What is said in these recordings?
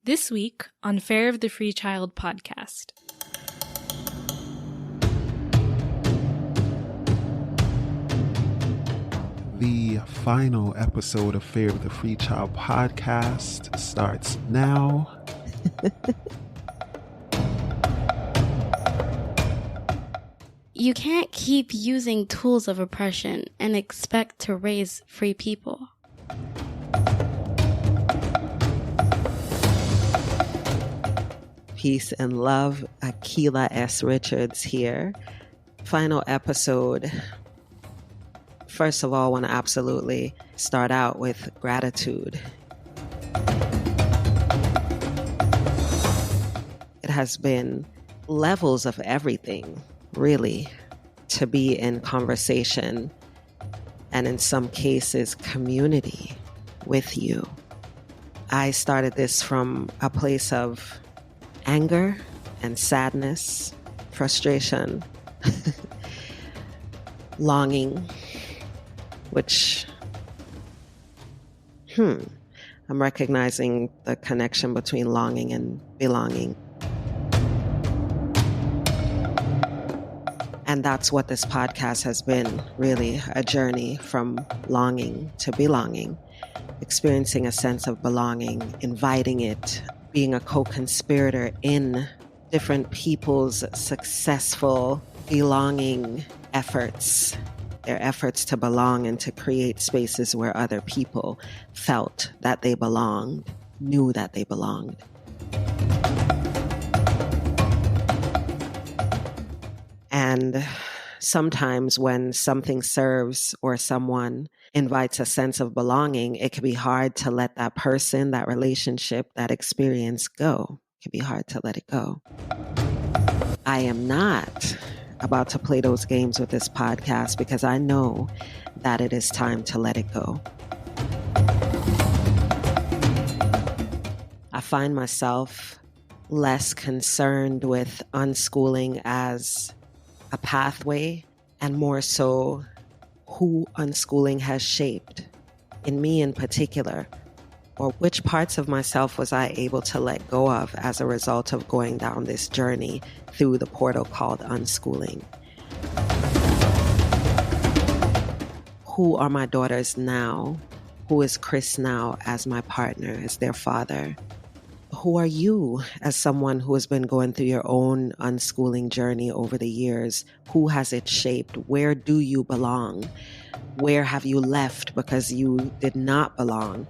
This week on Fair of the Free Child podcast. The final episode of Fair of the Free Child podcast starts now. You can't keep using tools of oppression and expect to raise free people. Peace and love. Akilah S. Richards here. Final episode. First of all, I want to absolutely start out with gratitude. It has been levels of everything, really, to be in conversation and in some cases community with you. I started this from a place of anger and sadness, frustration, longing, which, I'm recognizing the connection between longing and belonging. And that's what this podcast has been, really, a journey from longing to belonging, experiencing a sense of belonging, inviting it, being a co-conspirator in different people's successful belonging efforts, their efforts to belong and to create spaces where other people felt that they belonged, knew that they belonged. And sometimes when something serves or someone invites a sense of belonging, it can be hard to let that person, that relationship, that experience go. It can be hard to let it go. I am not about to play those games with this podcast because I know that it is time to let it go. I find myself less concerned with unschooling as a pathway and more so who unschooling has shaped, in me in particular, or which parts of myself was I able to let go of as a result of going down this journey through the portal called unschooling. Who are my daughters now? Who is Chris now as my partner, as their father? Who are you as someone who has been going through your own unschooling journey over the years? Who has it shaped? Where do you belong? Where have you left because you did not belong?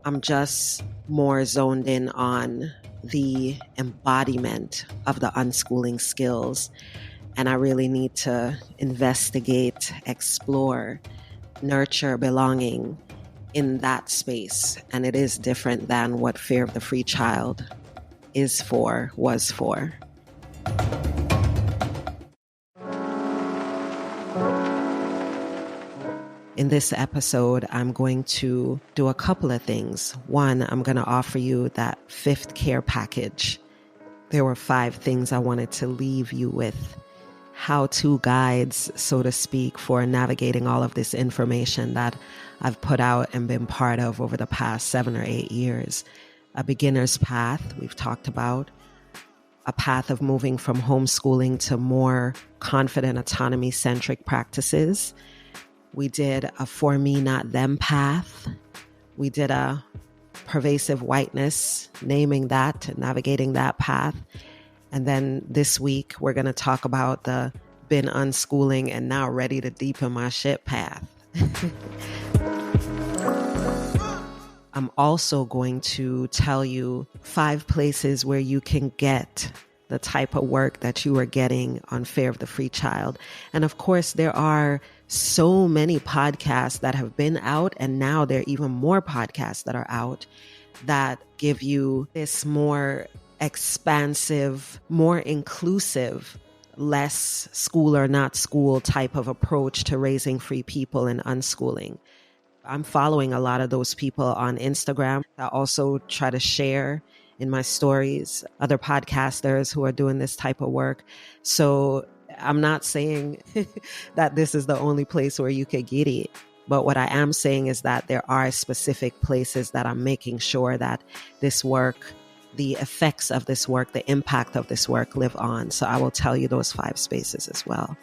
I'm just more zoned in on the embodiment of the unschooling skills. And I really need to investigate, explore, nurture belonging in that space. And it is different than what Fear of the Free Child was for. In this episode, I'm going to do a couple of things. One, I'm going to offer you that 5th care package. There were 5 things I wanted to leave you with. How-to guides, so to speak, for navigating all of this information that I've put out and been part of over the past 7 or 8 years. A beginner's path, we've talked about. A path of moving from homeschooling to more confident, autonomy-centric practices. We did a for me, not them path. We did a pervasive whiteness, naming that, navigating that path. And then this week, we're going to talk about the been unschooling and now ready to deepen my shit path. I'm also going to tell you 5 places where you can get the type of work that you are getting on Fair of the Free Child. And of course, there are so many podcasts that have been out, and now there are even more podcasts that are out that give you this more expansive, more inclusive, less school or not school type of approach to raising free people and unschooling. I'm following a lot of those people on Instagram. I also try to share in my stories other podcasters who are doing this type of work. So I'm not saying that this is the only place where you could get it. But what I am saying is that there are specific places that I'm making sure that this work, the effects of this work, the impact of this work live on. So I will tell you those 5 spaces as well.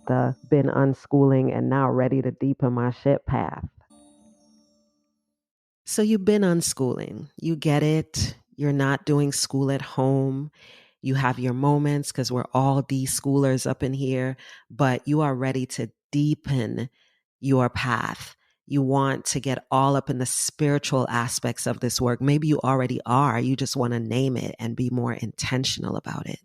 The been unschooling and now ready to deepen my shit path. So you've been unschooling. You get it. You're not doing school at home. You have your moments because we're all de-schoolers up in here, but you are ready to deepen your path. You want to get all up in the spiritual aspects of this work. Maybe you already are. You just want to name it and be more intentional about it.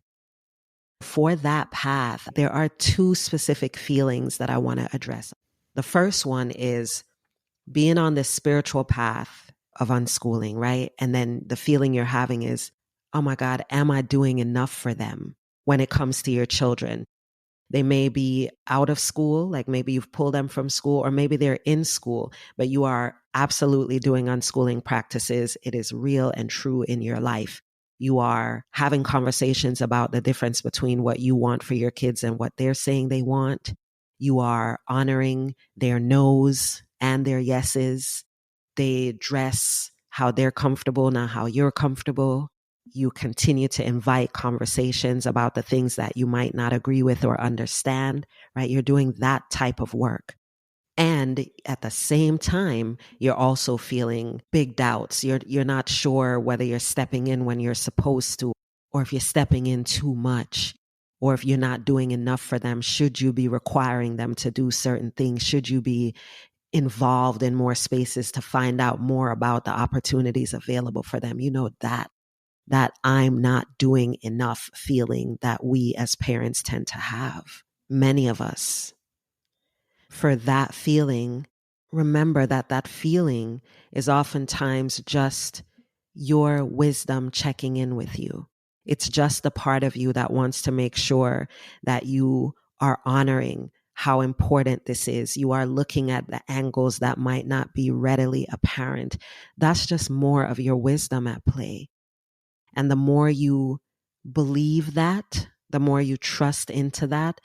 For that path, there are 2 specific feelings that I want to address. The first one is being on this spiritual path of unschooling, right? And then the feeling you're having is, oh my God, am I doing enough for them when it comes to your children? They may be out of school, like maybe you've pulled them from school, or maybe they're in school, but you are absolutely doing unschooling practices. It is real and true in your life. You are having conversations about the difference between what you want for your kids and what they're saying they want. You are honoring their no's and their yeses. They dress how they're comfortable, not how you're comfortable. You continue to invite conversations about the things that you might not agree with or understand, right? You're doing that type of work. And at the same time, you're also feeling big doubts. You're not sure whether you're stepping in when you're supposed to, or if you're stepping in too much, or if you're not doing enough for them. Should you be requiring them to do certain things? Should you be involved in more spaces to find out more about the opportunities available for them? You know, that I'm not doing enough feeling that we as parents tend to have. Many of us. For that feeling, remember that feeling is oftentimes just your wisdom checking in with you. It's just a part of you that wants to make sure that you are honoring how important this is. You are looking at the angles that might not be readily apparent. That's just more of your wisdom at play. And the more you believe that, the more you trust into that,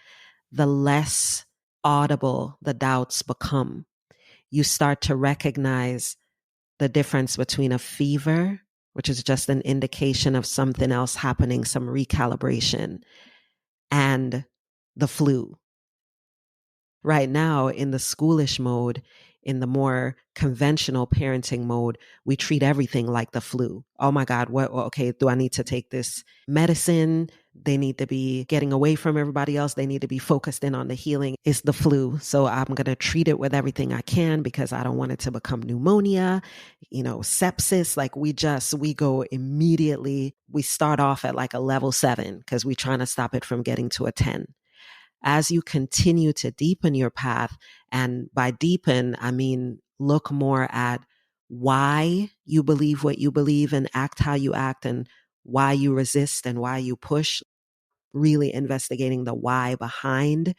the less audible the doubts become. You start to recognize the difference between a fever, which is just an indication of something else happening, some recalibration, and the flu. Right now, in the schoolish mode, in the more conventional parenting mode, we treat everything like the flu. Oh my God, okay, do I need to take this medicine? They need to be getting away from everybody else. They need to be focused in on the healing. It's the flu. So I'm going to treat it with everything I can because I don't want it to become pneumonia, sepsis. Like we go immediately. We start off at like a level 7 because we're trying to stop it from getting to a 10. As you continue to deepen your path, and by deepen, I mean look more at why you believe what you believe and act how you act, and why you resist and why you push, really investigating the why behind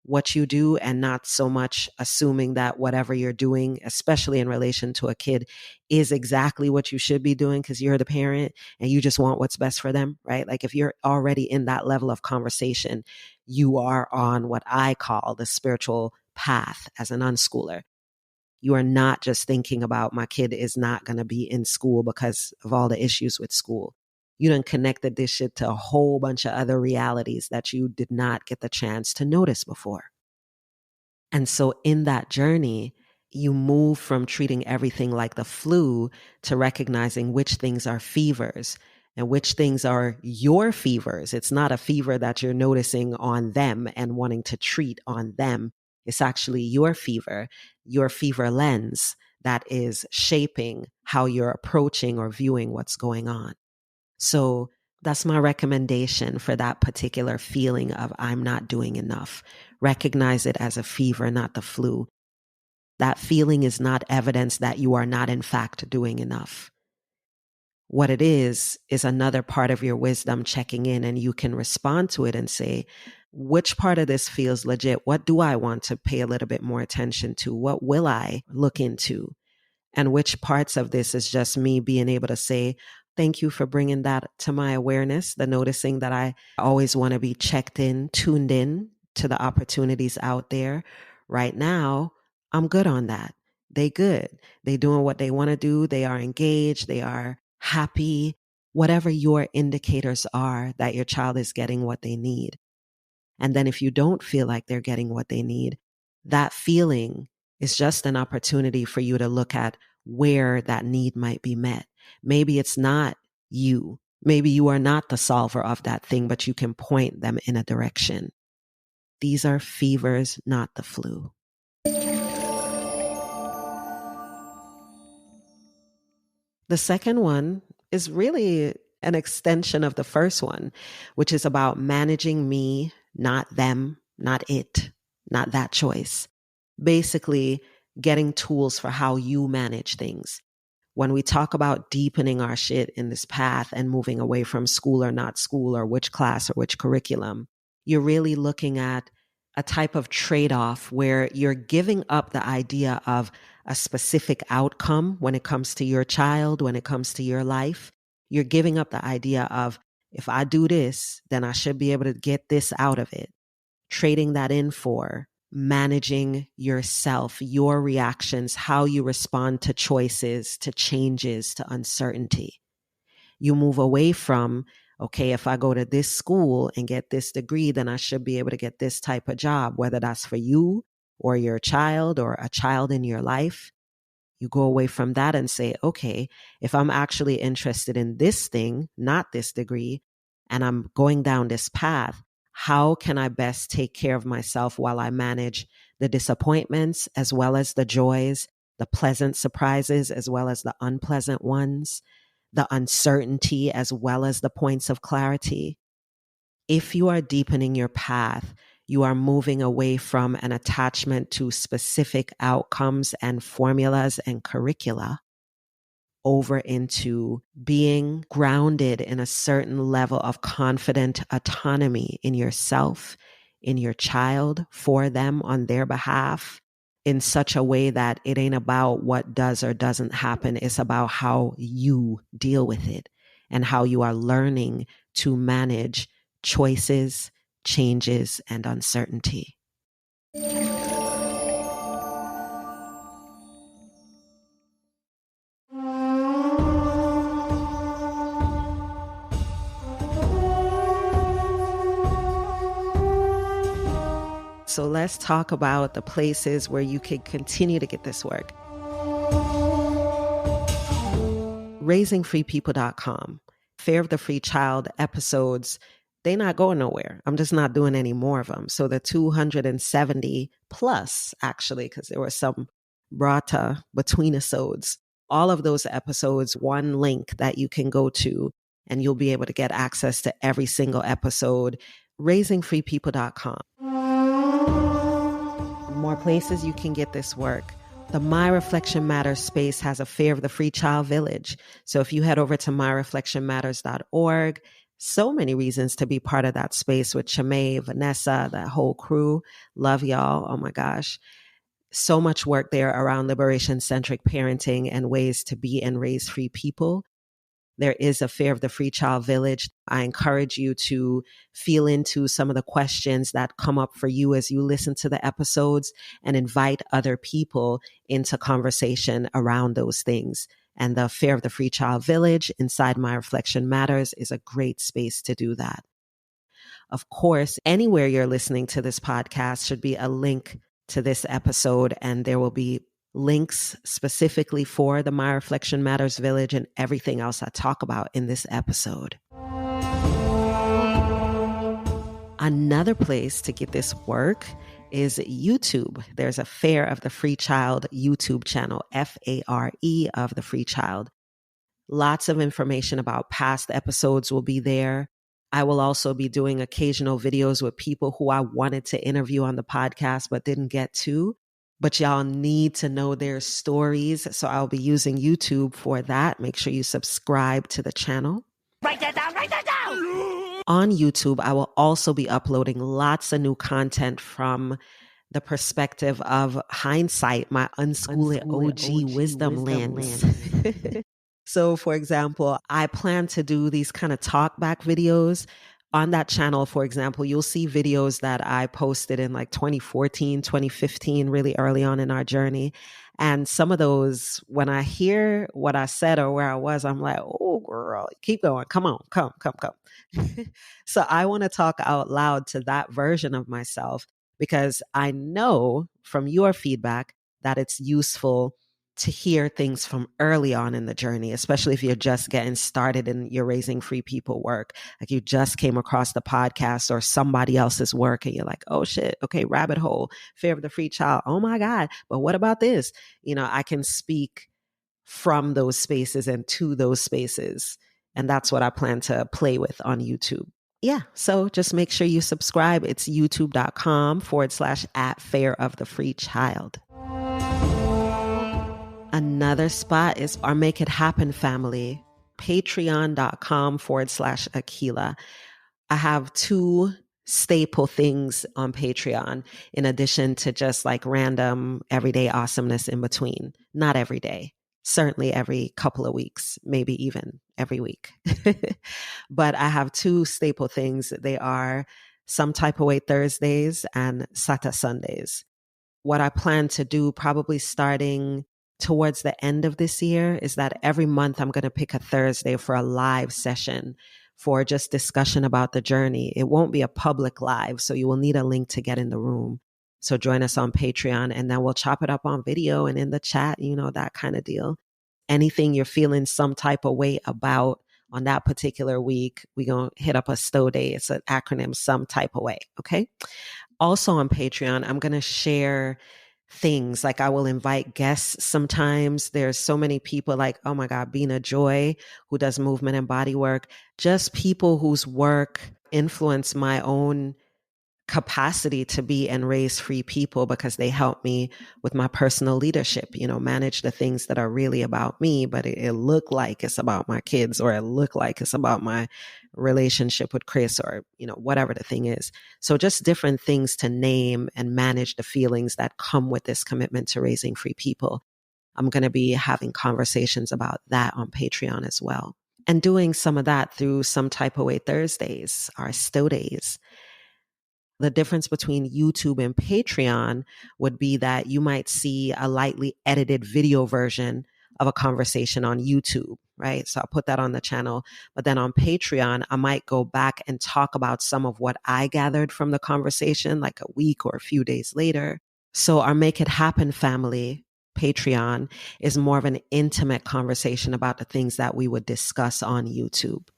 what you do, and not so much assuming that whatever you're doing, especially in relation to a kid, is exactly what you should be doing because you're the parent and you just want what's best for them, right? Like if you're already in that level of conversation, you are on what I call the spiritual path as an unschooler. You are not just thinking about my kid is not going to be in school because of all the issues with school. You done connected this shit to a whole bunch of other realities that you did not get the chance to notice before. And so in that journey, you move from treating everything like the flu to recognizing which things are fevers and which things are your fevers. It's not a fever that you're noticing on them and wanting to treat on them. It's actually your fever lens that is shaping how you're approaching or viewing what's going on. So that's my recommendation for that particular feeling of I'm not doing enough. Recognize it as a fever, not the flu. That feeling is not evidence that you are not in fact doing enough. What it is another part of your wisdom checking in, and you can respond to it and say, which part of this feels legit? What do I want to pay a little bit more attention to? What will I look into? And which parts of this is just me being able to say, Thank you for bringing that to my awareness, the noticing that I always want to be checked in, tuned in to the opportunities out there. Right now, I'm good on that. They good. They doing what they want to do. They are engaged. They are happy. Whatever your indicators are that your child is getting what they need. And then if you don't feel like they're getting what they need, that feeling is just an opportunity for you to look at where that need might be met. Maybe it's not you. Maybe you are not the solver of that thing, but you can point them in a direction. These are fevers, not the flu. The second one is really an extension of the first one, which is about managing me, not them, not it, not that choice. Basically, getting tools for how you manage things. When we talk about deepening our shit in this path and moving away from school or not school or which class or which curriculum, you're really looking at a type of trade-off where you're giving up the idea of a specific outcome when it comes to your child, when it comes to your life. You're giving up the idea of, if I do this, then I should be able to get this out of it. Trading that in for managing yourself, your reactions, how you respond to choices, to changes, to uncertainty. You move away from, okay, if I go to this school and get this degree, then I should be able to get this type of job, whether that's for you or your child or a child in your life. You go away from that and say, okay, if I'm actually interested in this thing, not this degree, and I'm going down this path, how can I best take care of myself while I manage the disappointments as well as the joys, the pleasant surprises as well as the unpleasant ones, the uncertainty as well as the points of clarity? If you are deepening your path, you are moving away from an attachment to specific outcomes and formulas and curricula over into being grounded in a certain level of confident autonomy in yourself, in your child, for them, on their behalf, in such a way that it ain't about what does or doesn't happen. It's about how you deal with it and how you are learning to manage choices, changes, and uncertainty. So let's talk about the places where you can continue to get this work. Raisingfreepeople.com. Fear of the Free Child episodes, they not going nowhere. I'm just not doing any more of them. So the 270 plus, actually, because there were some brata between episodes, all of those episodes, one link that you can go to, and you'll be able to get access to every single episode. Raisingfreepeople.com. More places you can get this work. The My Reflection Matters space has a Fear of the Free Child village. So if you head over to myreflectionmatters.org, so many reasons to be part of that space with Chame, Vanessa, that whole crew. Love y'all. Oh my gosh. So much work there around liberation-centric parenting and ways to be and raise free people. There is a Fear of the Free Child village. I encourage you to feel into some of the questions that come up for you as you listen to the episodes and invite other people into conversation around those things. And the Fear of the Free Child village inside My Reflection Matters is a great space to do that. Of course, anywhere you're listening to this podcast should be a link to this episode, and there will be links specifically for the My Reflection Matters Village and everything else I talk about in this episode. Another place to get this work is YouTube. There's a Fare of the Free Child YouTube channel, FARE of the Free Child. Lots of information about past episodes will be there. I will also be doing occasional videos with people who I wanted to interview on the podcast but didn't get to. But y'all need to know their stories. So I'll be using YouTube for that. Make sure you subscribe to the channel. Write that down, write that down! On YouTube, I will also be uploading lots of new content from the perspective of hindsight, my unschooling OG wisdom lens. So, for example, I plan to do these kind of talk back videos on that channel. For example, you'll see videos that I posted in like 2014, 2015, really early on in our journey. And some of those, when I hear what I said or where I was, I'm like, oh, girl, keep going. Come on, come. So I want to talk out loud to that version of myself because I know from your feedback that it's useful to hear things from early on in the journey, especially if you're just getting started and you're raising free people work. Like you just came across the podcast or somebody else's work and you're like, oh shit, okay, rabbit hole, fear of the free child. Oh my God. But what about this? I can speak from those spaces and to those spaces. And that's what I plan to play with on YouTube. Yeah. So just make sure you subscribe. It's youtube.com/@fair of the free child. Another spot is our Make It Happen family, patreon.com/Akilah. I have two staple things on Patreon in addition to just like random everyday awesomeness in between. Not every day, certainly every couple of weeks, maybe even every week. But I have two staple things. They are Some Type of Way Thursdays and Sata Sundays. What I plan to do, probably starting towards the end of this year, is that every month I'm going to pick a Thursday for a live session for just discussion about the journey. It won't be a public live, so you will need a link to get in the room. So join us on Patreon and then we'll chop it up on video and in the chat, that kind of deal. Anything you're feeling some type of way about on that particular week, we're going to hit up a STOW day. It's an acronym, Some Type of Way. Okay. Also on Patreon, I'm going to share things like I will invite guests. Sometimes there's so many people like, oh my God, Bina Joy, who does movement and body work, just people whose work influence my own capacity to be and raise free people because they help me with my personal leadership, manage the things that are really about me, but it look like it's about my kids or it look like it's about my relationship with Chris or, whatever the thing is. So just different things to name and manage the feelings that come with this commitment to raising free people. I'm going to be having conversations about that on Patreon as well. And doing some of that through Some Type of Way Thursdays, our STOW days. The difference between YouTube and Patreon would be that you might see a lightly edited video version of a conversation on YouTube, right? So I'll put that on the channel. But then on Patreon, I might go back and talk about some of what I gathered from the conversation like a week or a few days later. So our Make It Happen family, Patreon, is more of an intimate conversation about the things that we would discuss on YouTube.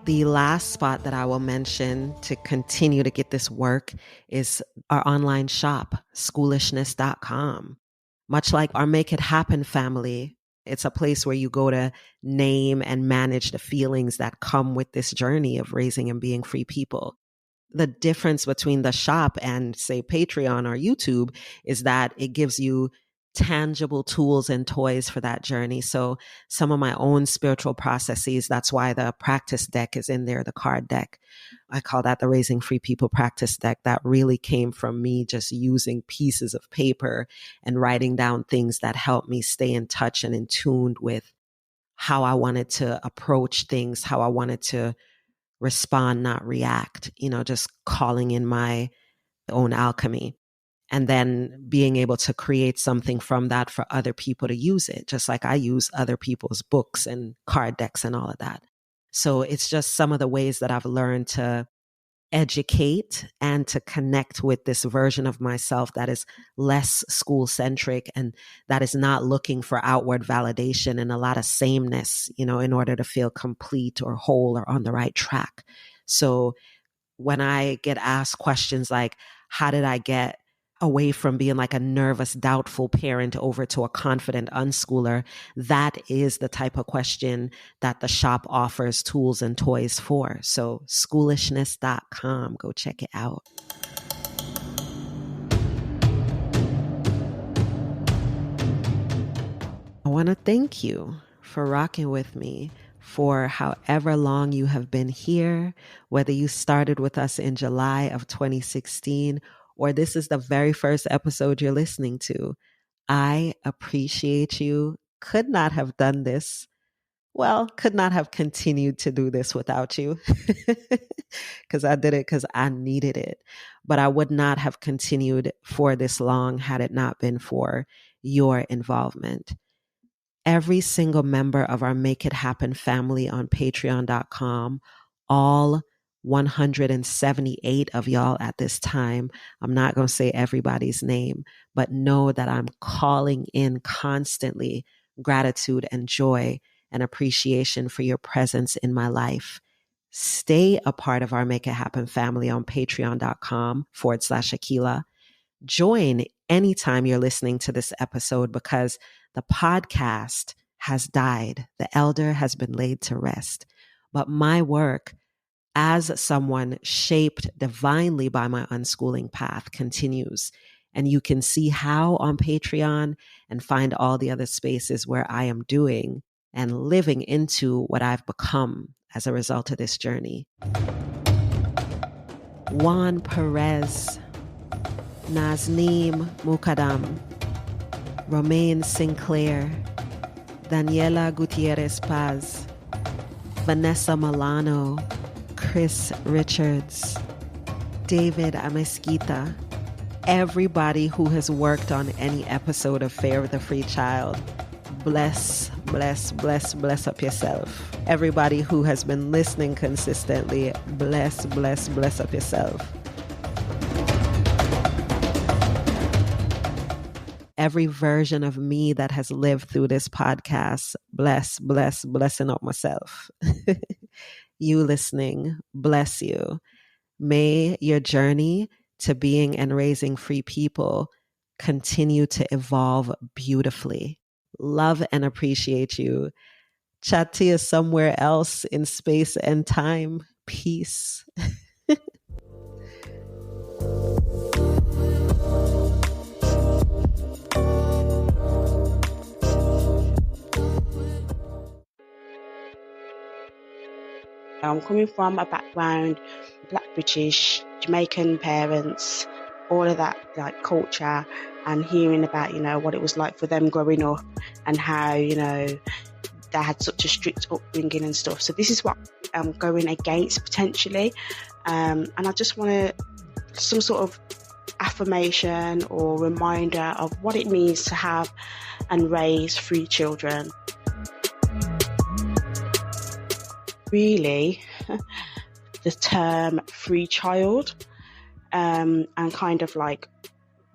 The last spot that I will mention to continue to get this work is our online shop, schoolishness.com. Much like our Make It Happen family, it's a place where you go to name and manage the feelings that come with this journey of raising and being free people. The difference between the shop and, say, Patreon or YouTube is that it gives you tangible tools and toys for that journey. So some of my own spiritual processes, that's why the practice deck is in there, the card deck. I call that the Raising Free People practice deck. That really came from me just using pieces of paper and writing down things that helped me stay in touch and in tune with how I wanted to approach things, how I wanted to respond, not react, just calling in my own alchemy. And then being able to create something from that for other people to use it, just like I use other people's books and card decks and all of that. So it's just some of the ways that I've learned to educate and to connect with this version of myself that is less school centric and that is not looking for outward validation and a lot of sameness, in order to feel complete or whole or on the right track. So when I get asked questions like, how did I get away from being like a nervous, doubtful parent over to a confident unschooler, that is the type of question that the shop offers tools and toys for. So schoolishness.com, go check it out. I want to thank you for rocking with me for however long you have been here, whether you started with us in July of 2016 or this is the very first episode you're listening to. I appreciate you could not have done this. Well, could not have continued to do this without you, because I did it because I needed it. But I would not have continued for this long had it not been for your involvement. Every single member of our Make It Happen family on patreon.com, all 178 of y'all at this time. I'm not going to say everybody's name, but know that I'm calling in constantly gratitude and joy and appreciation for your presence in my life. Stay a part of our Make It Happen family on patreon.com/Akilah. Join anytime you're listening to this episode, because the podcast has died. The elder has been laid to rest. But my work as someone shaped divinely by my unschooling path continues. And you can see how on Patreon and find all the other spaces where I am doing and living into what I've become as a result of this journey. Juan Perez, Nazneem Mukadam, Romaine Sinclair, Daniela Gutierrez Paz, Vanessa Milano, Chris Richards, David Amesquita, everybody who has worked on any episode of Fair of the Free Child. Bless up yourself. Everybody who has been listening consistently, bless up yourself. Every version of me that has lived through this podcast, blessing up myself. You listening, bless you. May your journey to being and raising free people continue to evolve beautifully. Love and appreciate you. Chat to you somewhere else in space and time. Peace. I'm coming from a background, Black British, Jamaican parents, all of that like culture, and hearing about, what it was like for them growing up and how, they had such a strict upbringing and stuff. So this is what I'm going against potentially. And I just want some sort of affirmation or reminder of what it means to have and raise free children. Really, the term free child and kind of like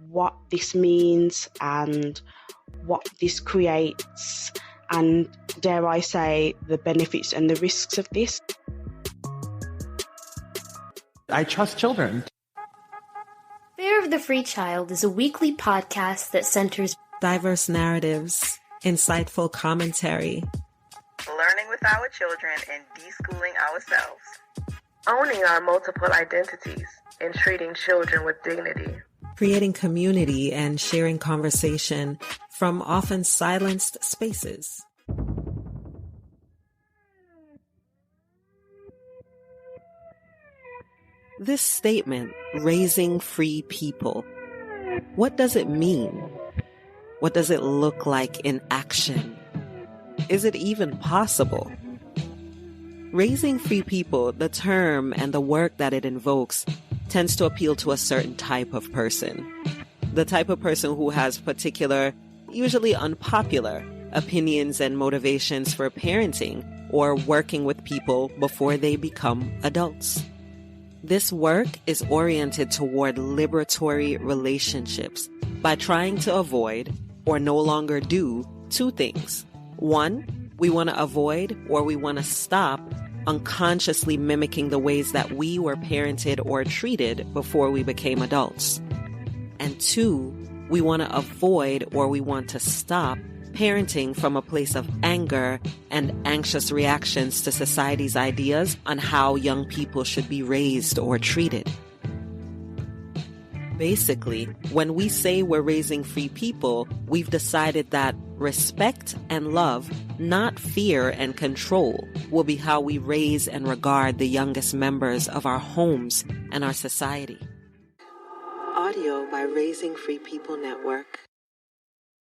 what this means and what this creates, and dare I say the benefits and the risks of this. I trust children. Fair of the Free Child is a weekly podcast that centers diverse narratives, insightful commentary, learning with our children and deschooling ourselves, owning our multiple identities and treating children with dignity, creating community and sharing conversation from often silenced spaces. This statement, raising free people, what does it mean? What does it look like in action? Is it even possible? Raising free people, the term and the work that it invokes, tends to appeal to a certain type of person. The type of person who has particular, usually unpopular, opinions and motivations for parenting or working with people before they become adults. This work is oriented toward liberatory relationships by trying to avoid or no longer do two things. One, we want to avoid or we want to stop unconsciously mimicking the ways that we were parented or treated before we became adults. And two, we want to avoid or we want to stop parenting from a place of anger and anxious reactions to society's ideas on how young people should be raised or treated. Basically, when we say we're raising free people, we've decided that respect and love, not fear and control, will be how we raise and regard the youngest members of our homes and our society. Audio by Raising Free People Network.